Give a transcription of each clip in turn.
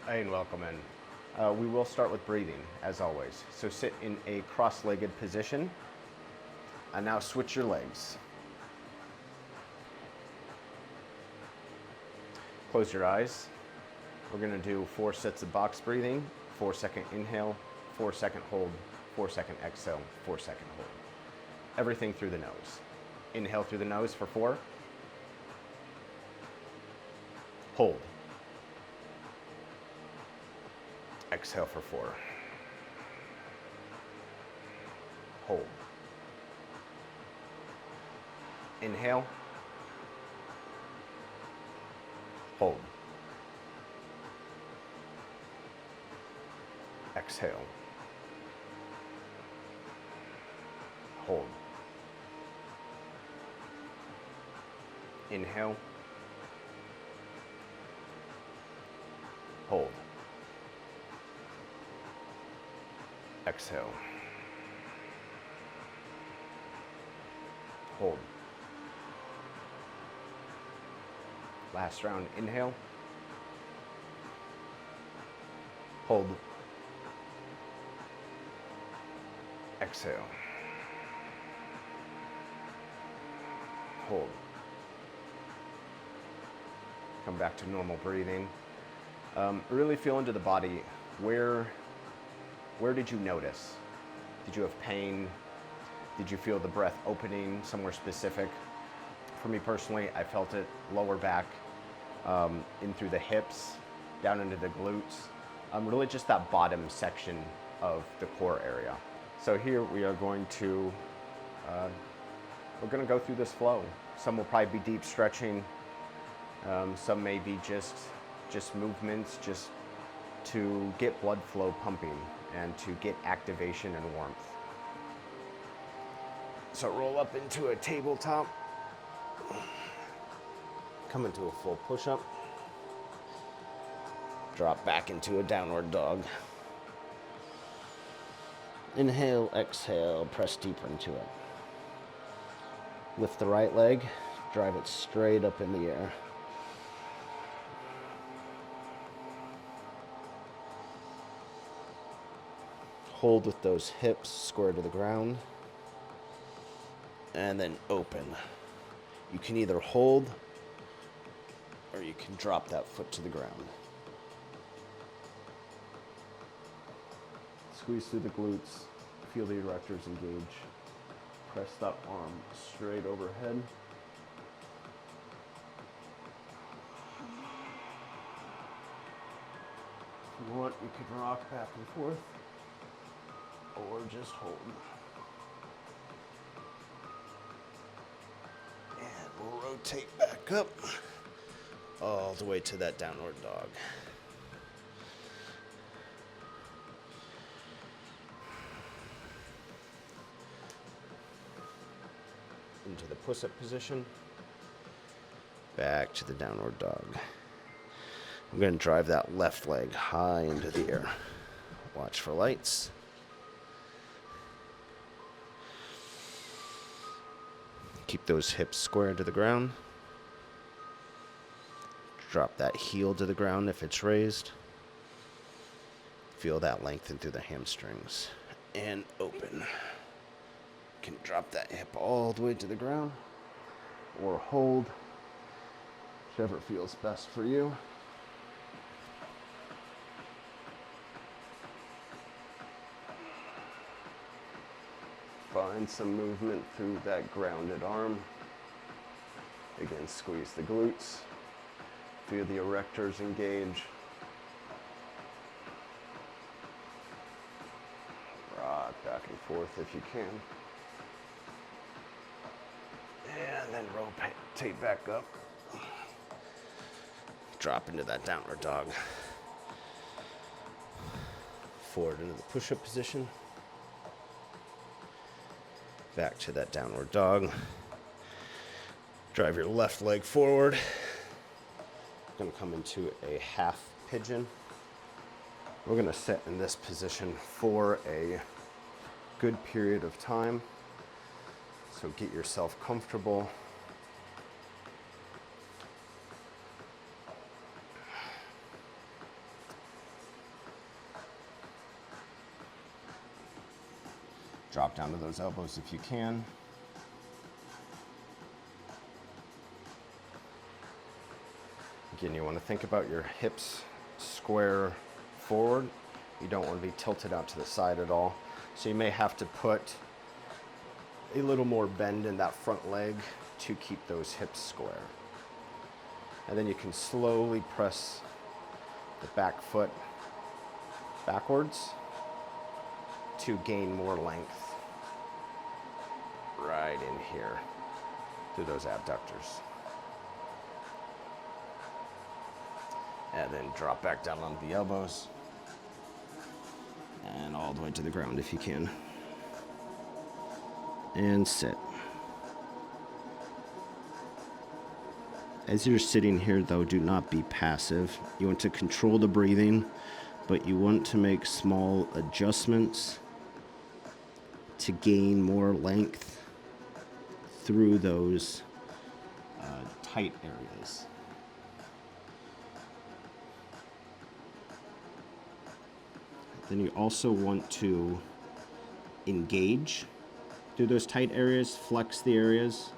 Hey, and welcome in. We will start with breathing, as always. So sit in a cross-legged position, and now switch your legs. Close your eyes. We're gonna do 4 sets of box breathing, 4-second inhale, 4-second hold, 4-second exhale, 4-second hold. Everything through the nose. Inhale through the nose for 4. Hold. Exhale for 4. Hold. Inhale. Hold. Exhale. Hold. Inhale. Hold. Exhale. Hold. Last round, inhale. Hold. Exhale. Hold. Come back to normal breathing. Really feel into the body. Where did you notice? Did you have pain? Did you feel the breath opening somewhere specific? For me personally, I felt it lower back, in through the hips, down into the glutes. Really just that bottom section of the core area. So here we are going to, we're going to go through this flow. Some will probably be deep stretching. Some may be just movements, just to get blood flow pumping and to get activation and warmth. So roll up into a tabletop. Come into a full push-up. Drop back into a downward dog. Inhale, exhale, press deeper into it. Lift the right leg, drive it straight up in the air. Hold with those hips square to the ground. And then open. You can either hold or you can drop that foot to the ground. Squeeze through the glutes, feel the erectors engage. Press that arm straight overhead. If you want, you could rock back and forth or just hold. And we'll rotate back up all the way to that downward dog. Into the push-up position. Back to the downward dog. I'm going to drive that left leg high into the air. Watch for lights. Keep those hips square to the ground. Drop that heel to the ground if it's raised. Feel that lengthen through the hamstrings. And open. You can drop that hip all the way to the ground or hold, whichever feels best for you. Find some movement through that grounded arm. Again, squeeze the glutes. Feel the erectors engage. Rock back and forth if you can. And then rotate back up. Drop into that downward dog. Forward into the push-up position. Back to that downward dog. Drive your left leg forward. Going to come into a half pigeon. We're going to sit in this position for a good period of time. So get yourself comfortable. Drop down to those elbows if you can. Again, you want to think about your hips square forward. You don't want to be tilted out to the side at all. So you may have to put a little more bend in that front leg to keep those hips square. And then you can slowly press the back foot backwards to gain more length right in here through those abductors. And then drop back down onto the elbows and all the way to the ground if you can. And sit. As you're sitting here though, do not be passive. You want to control the breathing, but you want to make small adjustments to gain more length through those tight areas. Then you also want to engage through those tight areas, flex the areas.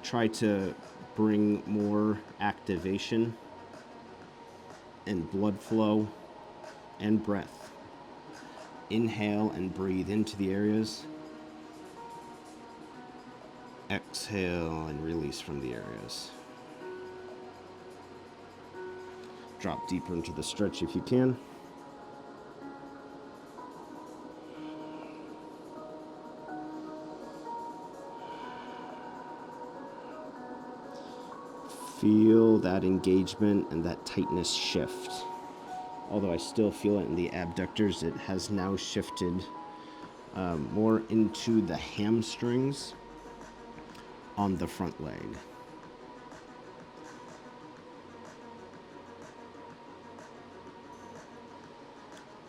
Try to bring more activation and blood flow and breath. Inhale and breathe into the areas. Exhale and release from the areas. Drop deeper into the stretch if you can. Feel that engagement and that tightness shift. Although I still feel it in the abductors, it has now shifted more into the hamstrings on the front leg.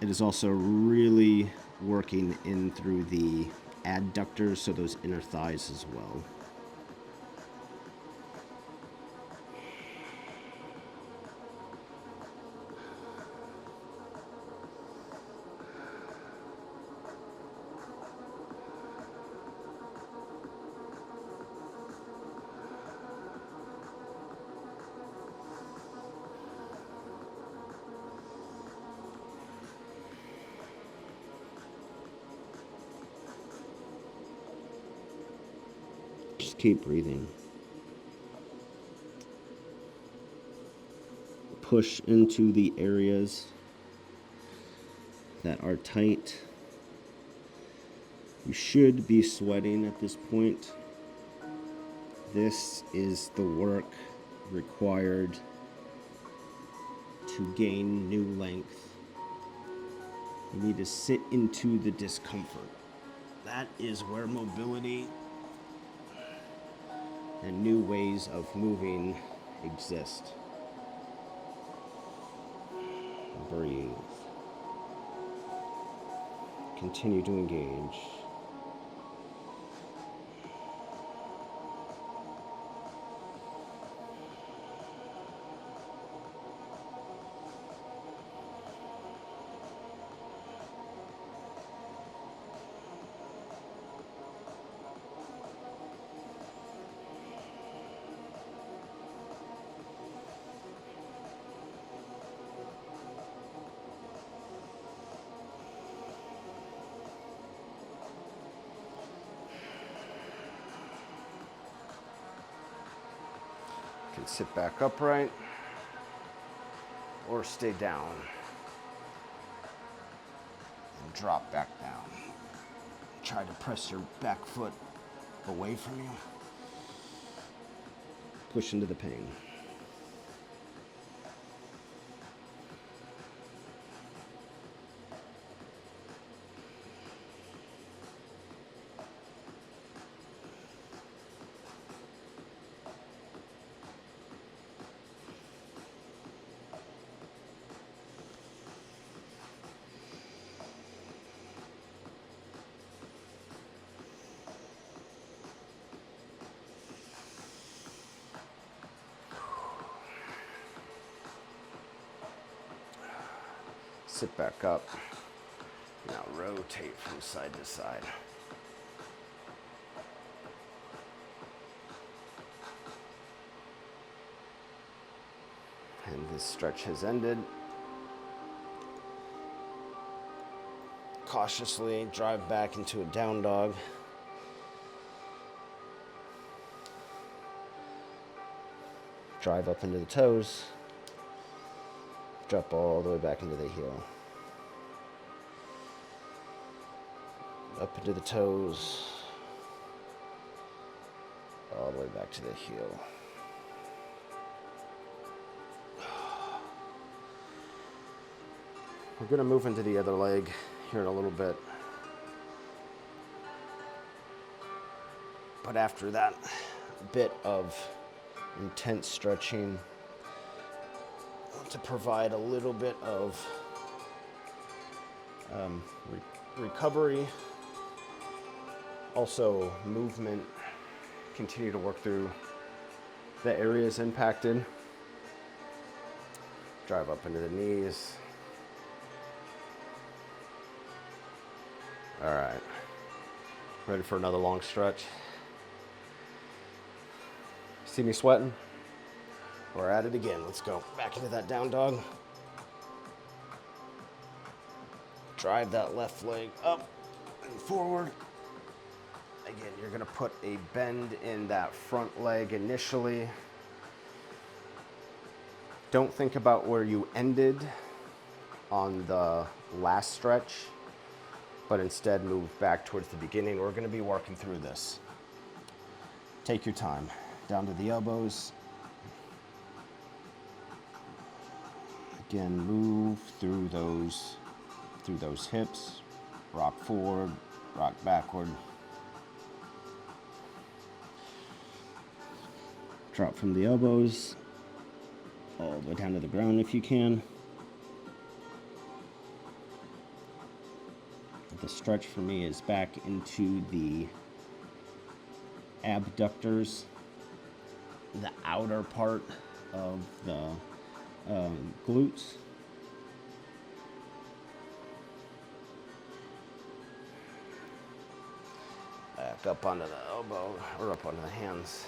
It is also really working in through the adductors, so those inner thighs as well. Just keep breathing. Push into the areas that are tight. You should be sweating at this point. This is the work required to gain new length. You need to sit into the discomfort. That is where mobility and new ways of moving exist. Breathe. Continue to engage. Can sit back upright or stay down and drop back down. Try to press your back foot away from you. Push into the pain. Sit back up Now rotate from side to side. And this stretch has ended. Cautiously drive back into a down dog. Drive up into the toes. Drop all the way back into the heel. Up into the toes. All the way back to the heel. We're going to move into the other leg here in a little bit. But after that bit of intense stretching, I want to provide a little bit of recovery, also movement, continue to work through the areas impacted. Drive up into the knees. All right, ready for another long stretch? See me sweating? We're at it again. Let's go back into that down dog. Drive that left leg up and forward. Again, you're gonna put a bend in that front leg initially. Don't think about where you ended on the last stretch, but instead move back towards the beginning. We're gonna be working through this. Take your time. Down to the elbows. Again, move through those hips. Rock forward, rock backward. Drop from the elbows, all the way down to the ground if you can. The stretch for me is back into the abductors, the outer part of the glutes. Back up onto the elbow, or up onto the hands.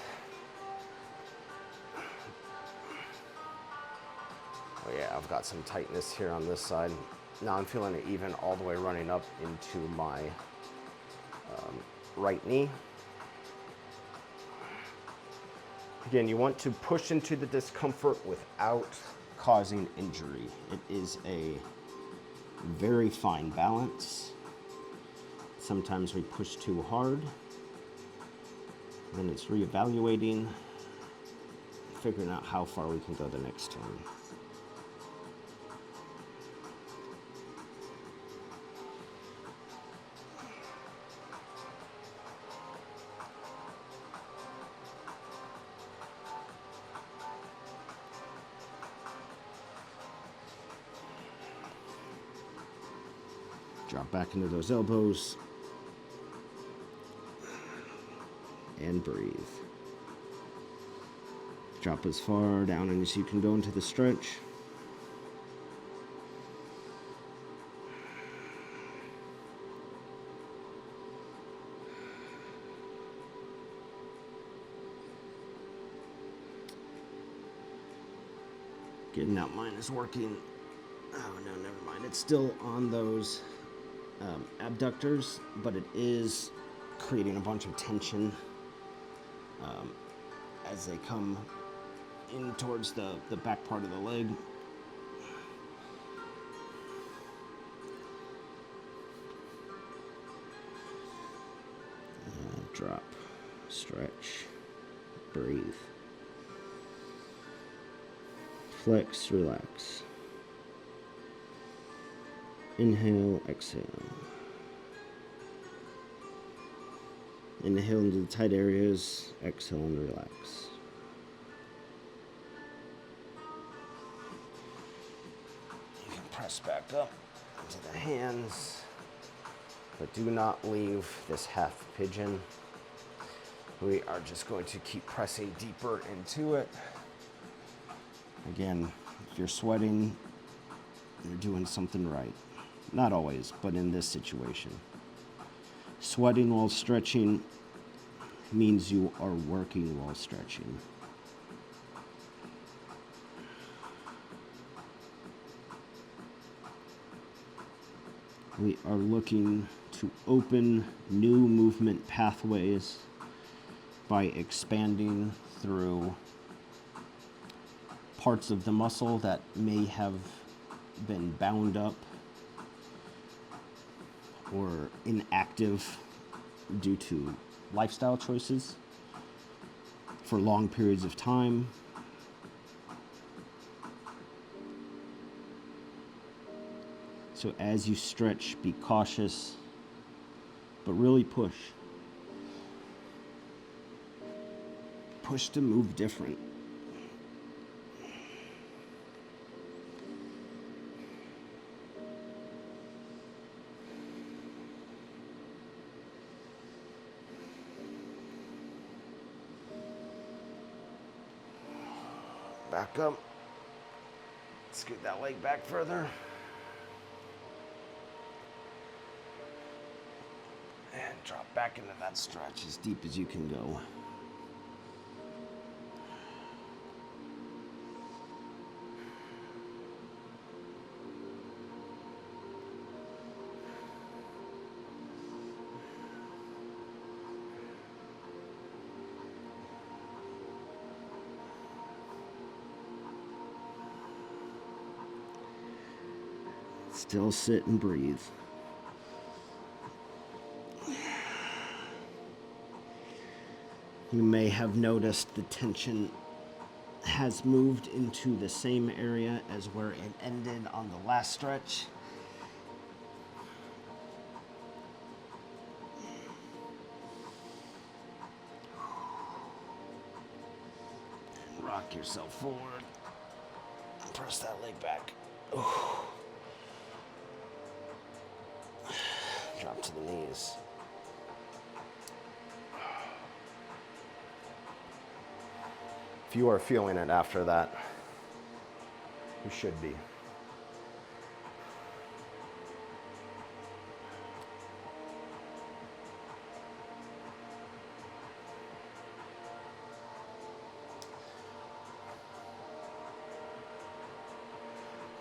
Oh yeah, I've got some tightness here on this side. Now I'm feeling it even all the way running up into my right knee. Again, you want to push into the discomfort without causing injury. It is a very fine balance. Sometimes we push too hard. Then it's reevaluating, figuring out how far we can go the next time. Drop back into those elbows and breathe. Drop as far down as you can go into the stretch. Good, now mine is working. Oh no, never mind. It's still on those abductors, but it is creating a bunch of tension as they come in towards the back part of the leg. Drop, stretch, breathe. Flex, relax. Inhale, exhale. Inhale into the tight areas, exhale and relax. You can press back up into the hands, but do not leave this half pigeon. We are just going to keep pressing deeper into it. Again, if you're sweating, you're doing something right. Not always, but in this situation. Sweating while stretching means you are working while stretching. We are looking to open new movement pathways by expanding through parts of the muscle that may have been bound up or inactive due to lifestyle choices for long periods of time. So as you stretch, be cautious, but really push. Push to move different. Back up. Scoot that leg back further. And drop back into that stretch as deep as you can go. Still sit and breathe. You may have noticed the tension has moved into the same area as where it ended on the last stretch. Rock yourself forward. Press that leg back. Drop to the knees. If you are feeling it after that, you should be.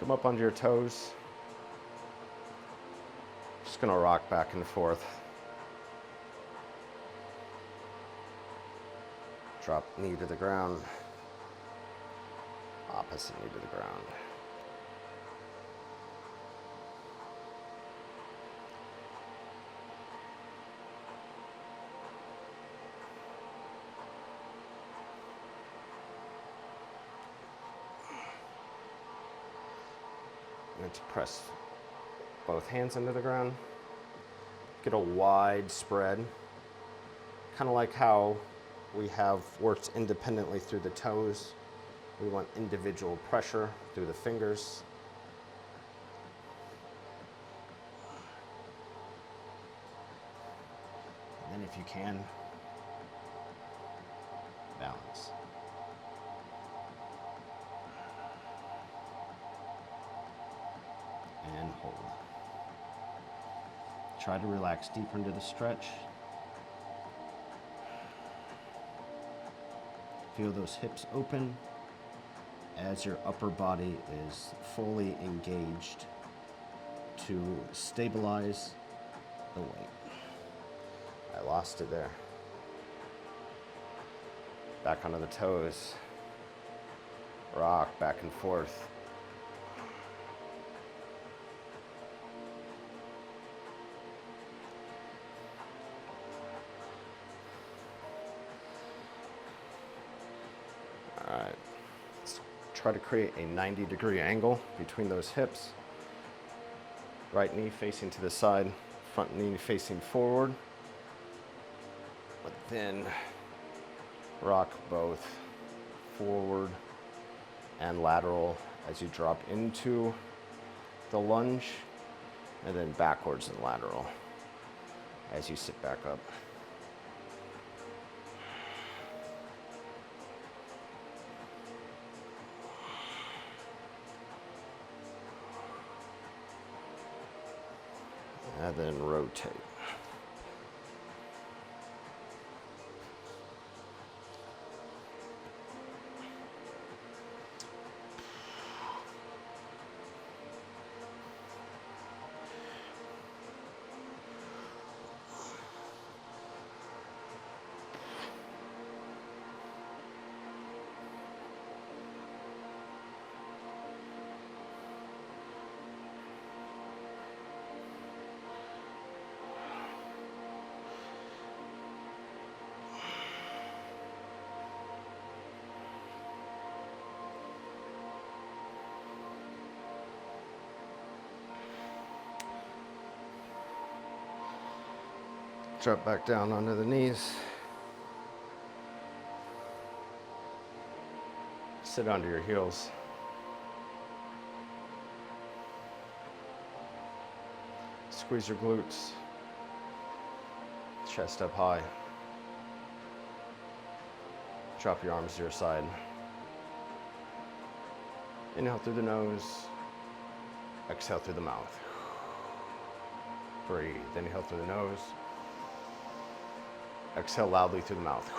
Come up onto your toes. Just gonna rock back and forth. Drop knee to the ground. Opposite knee to the ground. I'm going to press both hands into the ground. Get a wide spread. Kind of like how we have worked independently through the toes. We want individual pressure through the fingers. And then if you can, balance. And hold. Try to relax deeper into the stretch. Feel those hips open as your upper body is fully engaged to stabilize the weight. I lost it there. Back onto the toes. Rock back and forth. All right. Let's try to create a 90-degree angle between those hips. Right knee facing to the side, front knee facing forward. But then rock both forward and lateral as you drop into the lunge, and then backwards and lateral as you sit back up. And then rotate. Drop back down onto the knees. Sit onto your heels. Squeeze your glutes. Chest up high. Drop your arms to your side. Inhale through the nose. Exhale through the mouth. Breathe. Inhale through the nose. Exhale loudly through the mouth.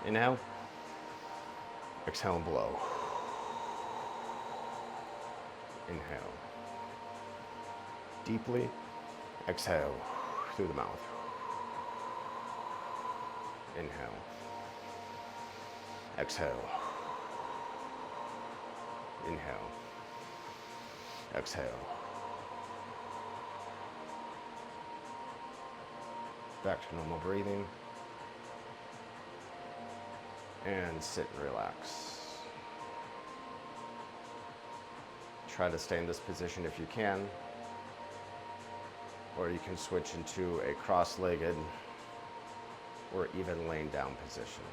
Inhale. Exhale and blow. Inhale. Deeply. Exhale through the mouth. Inhale. Exhale. Inhale. Exhale. Back to normal breathing. And sit and relax. Try to stay in this position if you can, or you can switch into a cross-legged or even laying down position.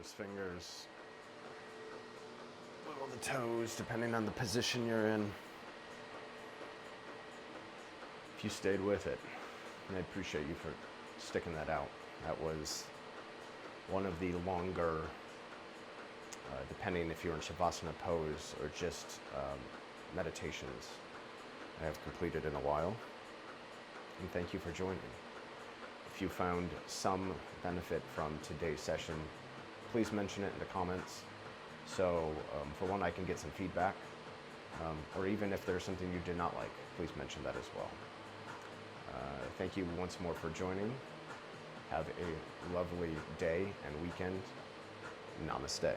thumbs, fingers, wiggle the toes, depending on the position you're in. If you stayed with it, and I appreciate you for sticking that out. That was one of the longer, depending if you're in Shavasana pose or just meditations I have completed in a while. And thank you for joining. If you found some benefit from today's session, please mention it in the comments. So for one, I can get some feedback, or even if there's something you did not like, please mention that as well. Thank you once more for joining. Have a lovely day and weekend. Namaste.